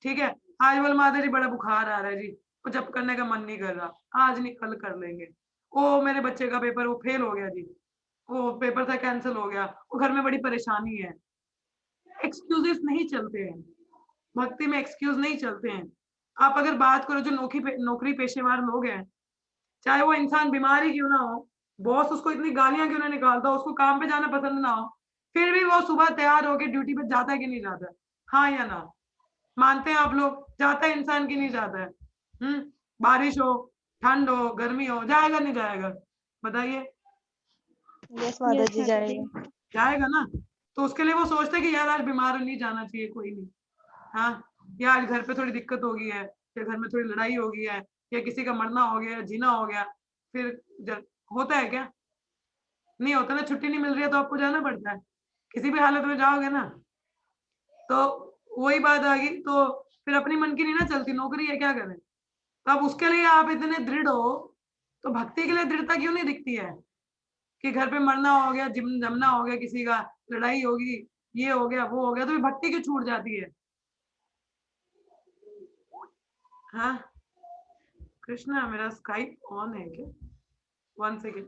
ठीक है? आज बोल माता जी बड़ा बुखार आ रहा है जी, वो जब करने का मन नहीं कर रहा, आज नहीं कल कर लेंगे। ओ मेरे बच्चे का पेपर वो फेल हो गया जी, वो पेपर था कैंसल हो गया, वो घर में बड़ी परेशानी है। एक्सक्यूजेस नहीं चलते हैं, भक्ति में एक्सक्यूज नहीं चलते हैं। आप अगर बात करो जो नौकरी पेशेवर लोग हैं, चाहे वो इंसान बीमार ही क्यों ना हो, बॉस उसको इतनी गालियाँ क्यों ना निकालता हो, उसको काम पे जाना पसंद ना हो, फिर भी वो सुबह तैयार होके ड्यूटी पे जाता है कि नहीं जाता है? हाँ या ना? मानते हैं आप लोग? जाता है इंसान कि नहीं जाता है? बारिश हो, ठंड हो, गर्मी हो, जाएगा नहीं जाएगा? बताइए? यस माता यस जी माता जी। जाएगा। जाएगा ना? तो उसके लिए वो सोचता है कि यार आज बीमार नहीं जाना चाहिए, कोई नहीं। हाँ, या आज घर पे थोड़ी दिक्कत हो गई है, या घर में थोड़ी लड़ाई हो गई है, या किसी का मरना हो गया, जीना हो गया, फिर ज होता है क्या? नहीं होता ना, छुट्टी नहीं मिल रही है तो आपको जाना पड़ता है। किसी भी हालत में जाओगे ना। तो वही बात आ गई, तो फिर अपनी मन की नहीं ना चलती, नौकरी है क्या करें? तो अब उसके लिए आप इतने दृढ़ हो, तो भक्ति के लिए दृढ़ता क्यों नहीं दिखती है? कि घर पे मरना हो गया, जमना हो गया किसी का, लड़ाई होगी, ये हो गया, वो हो गया, तो फिर भक्ति क्यों छूट जाती है? हाँ? कृष्णा मेरा स्काइप ऑन है क्या? 1 सेकंड,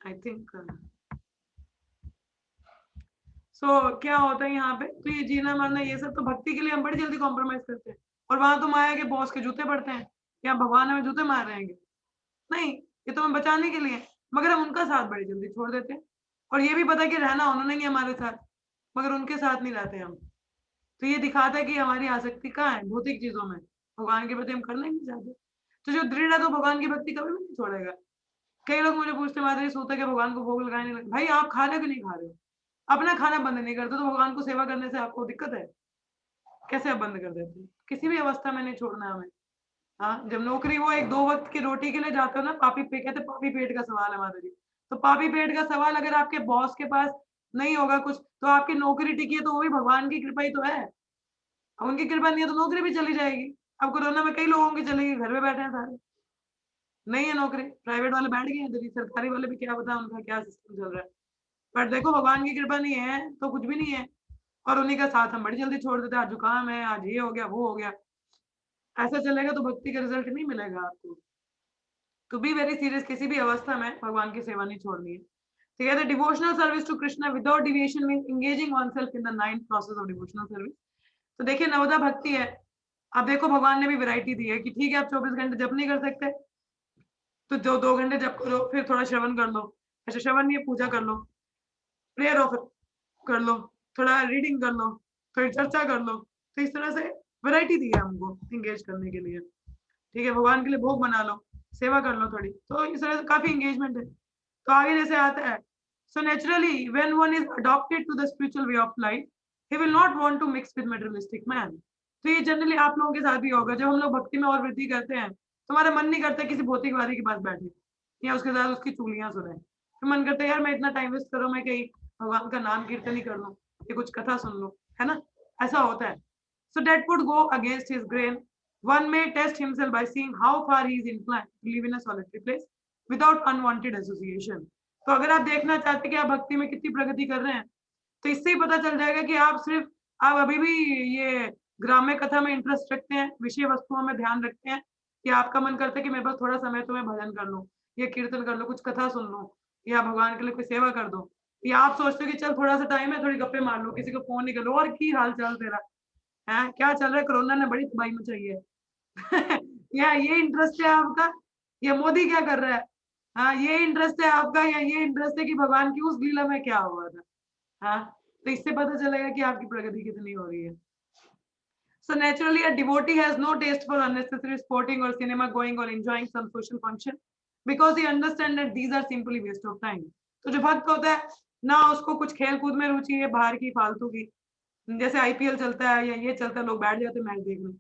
आई थिंक क्या होता है यहाँ पे, तो ये जीना मरना ये सब तो भक्ति के लिए हम बड़ी जल्दी कॉम्प्रोमाइज करते हैं, और वहां तो माया के बॉस के जूते पड़ते हैं, या भगवान हमें जूते मार रहे हैं? नहीं, ये तो हमें बचाने के लिए, मगर हम उनका साथ बड़ी जल्दी छोड़ देते हैं। और ये भी पता है कि रहना उन्होंने ही है हमारे साथ, मगर उनके साथ नहीं रहते हम। तो ये दिखाता है कि हमारी आसक्ति कहाँ है, भौतिक चीजों में, भगवान के प्रति हम करना ही नहीं चाहते। तो जो दृढ़ है तो भगवान की भक्ति कभी भी नहीं छोड़ेगा। कई लोग मुझे पूछते हैं, माता जी सोता के भगवान को भोग लगाने लगे, भाई आप खा रहे हो कि नहीं खा रहे हो? अपना खाना बंद नहीं करते तो भगवान को सेवा करने से आपको दिक्कत है? कैसे आप बंद कर देते हो? किसी भी अवस्था में नहीं छोड़ना हमें। हाँ, जब नौकरी वो एक 2 वक़्त की रोटी के लिए जाते हो ना, कहते हैं पापी पेट का सवाल है माता जी। तो पापी पेट का सवाल अगर आपके बॉस के पास नहीं होगा कुछ, तो आपकी नौकरी टिकी है तो वो भी भगवान की कृपा ही तो है। अब उनकी कृपा नहीं है तो नौकरी भी चली जाएगी। अब कोरोना में कई लोगों की चली गई, घर में बैठे हैं सारे। नहीं है नौकरी, प्राइवेट वाले बैठ गए हैं इधर ही, सरकारी वाले भी क्या पता उनका क्या सिस्टम चल रहा है। बट देखो भगवान की कृपा नहीं है तो कुछ भी नहीं है, और उन्हीं का साथ हम बड़ी जल्दी छोड़ देते हैं। आज जुकाम है, आज ये हो गया, वो हो गया। ऐसा चलेगा तो भक्ति का रिजल्ट नहीं मिलेगा आपको। टू बी वेरी सीरियस, किसी भी अवस्था में भगवान की सेवा नहीं छोड़नी है। तो कहते हैं devotional service to Krishna without deviation mean engaging oneself in the 9th process of devotional service. तो देखिए नवदा भक्ति है। अब देखो भगवान ने भी वैरायटी दी है कि ठीक है आप 24 घंटे जप नहीं कर सकते, तो जो 2 घंटे जप करो, फिर थोड़ा श्रवण कर लो। अच्छा श्रवण नहीं है, पूजा कर लो, प्रेयर ऑफर कर लो, थोड़ा रीडिंग कर लो, थोड़ी चर्चा कर लो। तो इस तरह से वैरायटी दी है हमको इंगेज करने के लिए। ठीक है, भगवान के लिए भोग बना लो, सेवा कर लो थोड़ी, तो इस तरह से काफी एंगेजमेंट है। तो आगे जैसे आता है, so naturally when one is adopted to the spiritual way of life, he will not want to mix with materialistic man. तो ये जनरली आप लोगों के साथ भी होगा, जब हम लोग भक्ति में और वृद्धि करते हैं तो हमारा मन नहीं करता किसी भौतिकवादी के पास बैठे या उसके साथ उसकी चुगलियां सुने, तो मन करता है यार मैं इतना टाइम वेस्ट करूं, मैं कहीं भगवान का नाम कीर्तन ही कर लूं, ये कुछ कथा सुन लूं, है ना, ऐसा होता है. So that would go against his grain. One may test himself by seeing how far he is inclined to live in a solitary place without unwanted association. तो अगर आप देखना चाहते हैं कि आप भक्ति में कितनी प्रगति कर रहे हैं, तो इससे ही पता चल जाएगा कि आप अभी भी ये ग्राम्य कथा में इंटरेस्ट रखते हैं, विषय वस्तुओं में ध्यान रखते हैं, कि आपका मन करता है कि मेरे पास थोड़ा समय तो मैं भजन कर लूं, या कीर्तन कर लूं, कुछ कथा सुन लूं, या भगवान के लिए कोई सेवा कर दो, या आप सोचते हो कि चल थोड़ा सा टाइम है, थोड़ी गप्पे मार लो, किसी को फोन नहीं कर लो, और की हाल चाल तेरा है, क्या चल रहा है, कोरोना ने बड़ी तबाही मचाई है. या ये इंटरेस्ट है आपका, या मोदी क्या कर रहा है, हाँ ये इंटरेस्ट है आपका, या ये इंटरेस्ट है कि भगवान की उस लीला में क्या हुआ था. हाँ, तो इससे पता चलेगा कि आपकी प्रगति कितनी हो रही है. So naturally, a devotee has no taste for unnecessary sporting or cinema going or enjoying some social function because he understands that these are simply waste of time. तो जो भक्त होता है ना, उसको कुछ खेल कूद में रुचि है बाहर की फालतू की, जैसे आईपीएल चलता है या ये चलता है, लोग बैठ जाते हैं मैच देखने,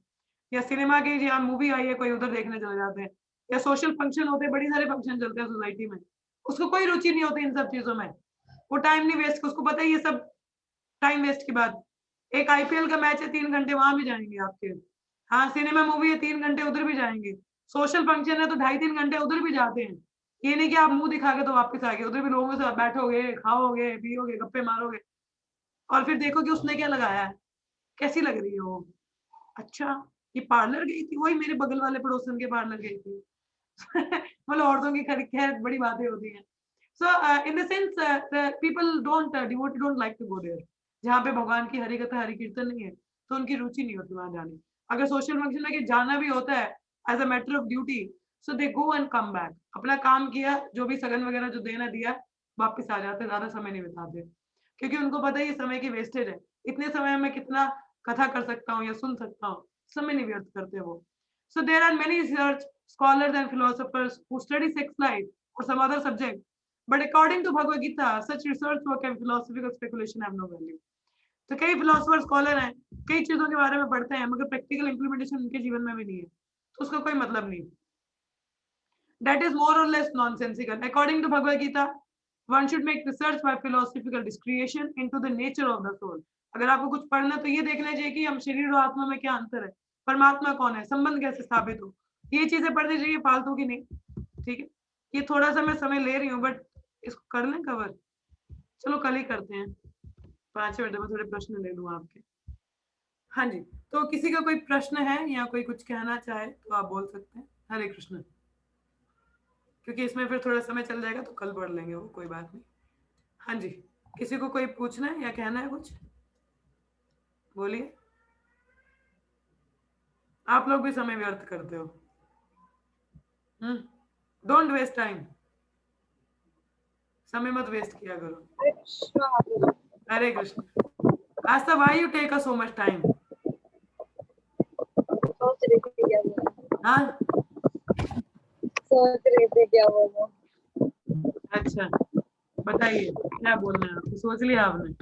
या सिनेमा की यहाँ मूवी आई है कोई उधर देखने चले जाते हैं, या सोशल फंक्शन होते हैं, बड़ी सारे फंक्शन चलते हैं सोसाइटी में, उसको कोई रुचि नहीं होती इन सब चीजों में, वो टाइम नहीं वेस्ट, उसको पता है ये सब टाइम वेस्ट की बात. एक आईपीएल का मैच है 3 घंटे वहां भी जाएंगे आपके, हाँ सिनेमा मूवी है 3 घंटे उधर भी जाएंगे, सोशल फंक्शन है तो 2.5-3 घंटे उधर भी जाते हैं. ये नहीं कि आप मुंह दिखा के तो वापस आ गए, उधर भी लोगों के साथ बैठोगे, खाओगे, पियोगे, गप्पे मारोगे, और फिर देखो कि उसने क्या लगाया है, कैसी लग रही है वो, अच्छा ये पार्लर गई थी, वही मेरे बगल वाले पड़ोसन के पार्लर गई थी. मतलब औरतों की खैर बड़ी बातें होती हैं. So in the sense people don't devotee don't like to go there, जहाँ पे भगवान की हरि कथा हरि कीर्तन नहीं है तो उनकी रुचि नहीं होती वहां जाने. अगर सोशल फंक्शन में जाना भी होता है as a matter of duty, so they go and come back, अपना काम किया, जो भी सगन वगैरह जो देना दिया, वापस आ जाते, ज्यादा समय नहीं बिताते, क्योंकि उनको पता है ये समय की वेस्टेज है, इतने समय में कितना कथा कर सकता हूँ या सुन सकता हूँ, समय नहीं व्यर्थ करते वो. So there are many research scholars and philosophers who study sex life or some other subject, but according to Bhagavad Gita, such research work and philosophical speculation have no value. तो कई फिलोसफर स्कॉलर हैं, कई चीजों के बारे में पढ़ते हैं, मगर प्रैक्टिकल इंप्लीमेंटेशन उनके जीवन में भी नहीं है, तो उसका कोई मतलब नहीं. That is more or less nonsensical. According to Bhagavad Gita, one should make research by philosophical discretion into the nature of the soul. अगर आपको कुछ पढ़ना तो ये देखना चाहिए कि हम शरीर और आत्मा में क्या अंतर है, परमात्मा कौन है, संबंध कैसे स्थापित हो, ये चीजें पढ़नी चाहिए, फालतू की नहीं. ठीक है, ये थोड़ा सा मैं समय ले रही हूँ, बट इसको कर लें कवर, चलो कल ही करते हैं, 5 मिनट में थोड़े प्रश्न ले लूँ आपके. हाँ जी, तो किसी का कोई प्रश्न है या कोई कुछ कहना चाहे तो आप बोल सकते हैं. हरे कृष्ण. क्योंकि इसमें फिर थोड़ा समय चल जाएगा तो कल पढ़ लेंगे वो, कोई बात नहीं. हाँ जी, किसी को कोई पूछना है या कहना है कुछ, बोलिए. आप लोग भी समय व्यर्थ करते हो. डोंट वेस्ट टाइम, समय मत वेस्ट किया करो. Hare Krishna. Aastha, why you take so much time? सोच रही थी क्या बोलूं. हाँ, सोच रही थी क्या बोलूं. अच्छा बताइए क्या बोलना है आपको, सोच लिया आपने?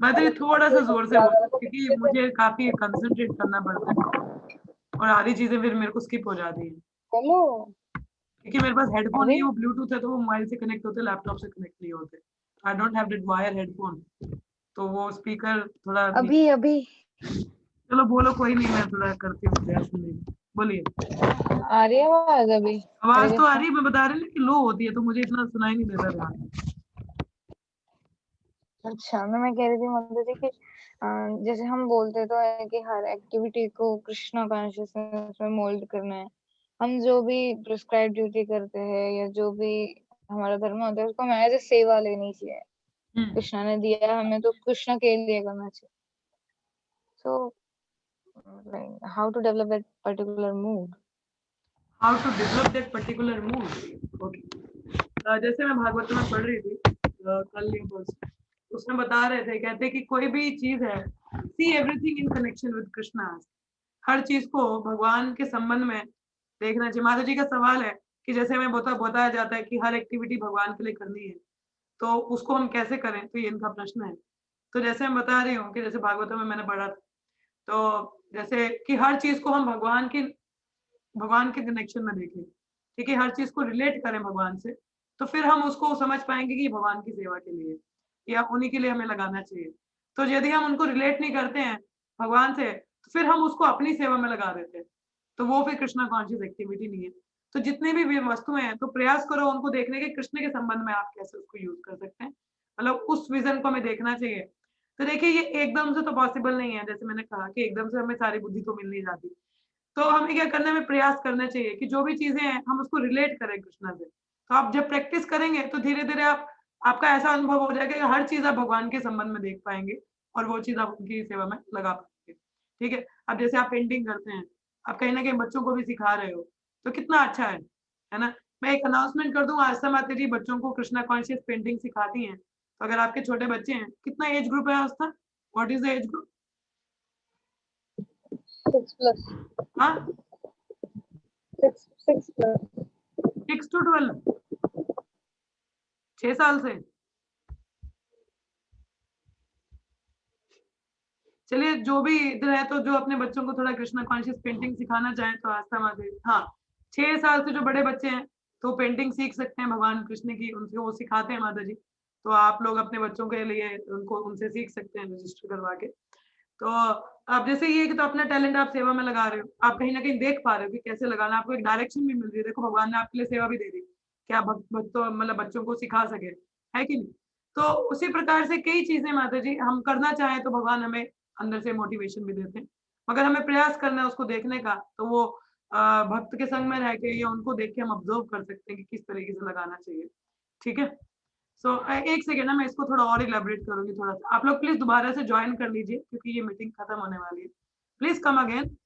बताइए, थोड़ा सा जोर से बोलो, क्योंकि मुझे काफी कंसंट्रेट करना पड़ता है और आधी चीजें फिर मेरे को स्किप हो जाती है, हेलो. क्योंकि मेरे पास हेडफोन नहीं है, वो ब्लूटूथ है, तो वो मोबाइल से कनेक्ट होते, लैपटॉप से कनेक्ट नहीं होते. I don't have that wire headphone, तो वो स्पीकर थोड़ा अभी चलो बोलो, कोई नहीं, मैं थोड़ा करती हूँ प्रयास सुनने की. बोलिए. आ रही है आवाज अभी? आवाज तो आ रही है, मैं बता रही हूँ कि लो होती है तो मुझे इतना सुनाई नहीं देता ध्यान. अच्छा, मैं कह रही थी मतलब कि जैसे हम बोलते तो है कि हर एक्टिविटी को कृष्णा कॉन्शियसनेस में मोल्ड करना है. हम जो भी प्रिस्क्राइब ड्यूटी करते हैं या जो भी हमारा धर्म होता है उसको हमें एज ए सेवा लेनी चाहिए. कृष्णा ने दिया है हमें तो कृष्णा के लिए करना चाहिए. So how to develop that particular mood? How to develop that particular mood? Okay. जैसे मैं भागवत में पढ़ रही थी कल या परसों, उसमें बता रहे थे, कहते कि कोई भी चीज है, see everything in connection with Krishna. हर चीज को भगवान के संबंध में देखना चाहिए. माता जी का सवाल है कि जैसे हमें बताया जाता है कि हर एक्टिविटी भगवान के लिए करनी है, तो उसको हम कैसे करें, तो ये इनका प्रश्न है। तो जैसे हम बता रही हूँ कि जैसे भागवतम में मैंने पढ़ा था, तो जैसे कि हर चीज को हम भगवान के कनेक्शन में देखें, ठीक है, हर चीज को रिलेट करें भगवान से, तो फिर हम उसको समझ पाएंगे कि ये भगवान की सेवा के लिए या उन्हीं के लिए हमें लगाना चाहिए। तो यदि हम उनको रिलेट नहीं करते हैं भगवान से, तो फिर हम उसको अपनी सेवा में लगा देते हैं, तो वो फिर कृष्णा कॉन्शियस एक्टिविटी नहीं है। तो जितनी भी वस्तुएं हैं, तो प्रयास करो उनको देखने के कृष्ण के संबंध में आप कैसे उसको यूज कर सकते हैं, मतलब उस विजन को हमें देखना चाहिए। तो देखिए ये एकदम से तो पॉसिबल नहीं है, जैसे मैंने कहा कि एकदम से हमें सारी बुद्धि तो मिल नहीं जाती। तो हमें क्या करना है, हमें प्रयास करना चाहिए कि जो भी चीजें हैं हम उसको रिलेट करें कृष्णा से। तो आप जब प्रैक्टिस करेंगे तो धीरे-धीरे आपका ऐसा अनुभव हो जाएगा कि हर चीज़ आप भगवान के संबंध में देख पाएँगे और वो चीज़ आप उनकी सेवा में लगा पाएँगे। ठीक है? अब जैसे आप पेंटिंग करते हैं, आप कहीं न कहीं बच्चों को भी सिखा रहे हो, तो कितना अच्छा है ना? मैं एक अनाउंसमेंट कर दूँ, आस्था माता जी बच्चों को कृष्णा कॉन्शियस पेंटिंग सिखाती हैं। तो अगर आपके छोटे बच्चे हैं, कितना एज ग्रुप है Aastha? What is the age group? 6+. हाँ? 6+. 6 टू 12? 6 साल से? चलिए जो भी इधर है, तो जो अपने बच्चों को थोड़ा कृष्णा कॉन्शियस पेंटिंग सिखाना चाहें तो आस्था माता, हाँ, 6 साल से जो बड़े बच्चे हैं तो पेंटिंग सीख सकते हैं भगवान कृष्ण की, उनसे वो सिखाते हैं माता जी। तो आप लोग अपने बच्चों के लिए उनको उनसे सीख सकते हैं रजिस्टर करवा के। तो अब जैसे ये है कि तो अपना टैलेंट आप सेवा में लगा रहे हो, आप कहीं न कहीं देख पा रहे हो कि कैसे लगाना है, आपको एक डायरेक्शन भी मिल रही है। देखो भगवान ने आपके लिए सेवा भी दे दी, कि आप भक्तों मतलब बच्चों को सिखा सके, है कि नहीं? तो उसी प्रकार से कई चीज़ें माता जी हम करना चाहें तो भगवान हमें अंदर से मोटिवेशन भी देते हैं। मगर हमें प्रयास करना है उसको देखने का, तो वो भक्त के संग में रह के या उनको देख के हम ऑब्जर्व कर सकते हैं कि किस तरीके से लगाना चाहिए। ठीक है? सो एक सेकंड ना, मैं इसको थोड़ा और इलैबोरेट करूँगी थोड़ा-सा। आप लोग प्लीज़ दोबारा से जॉइन कर लीजिए क्योंकि ये मीटिंग खत्म होने वाली है। Please come again.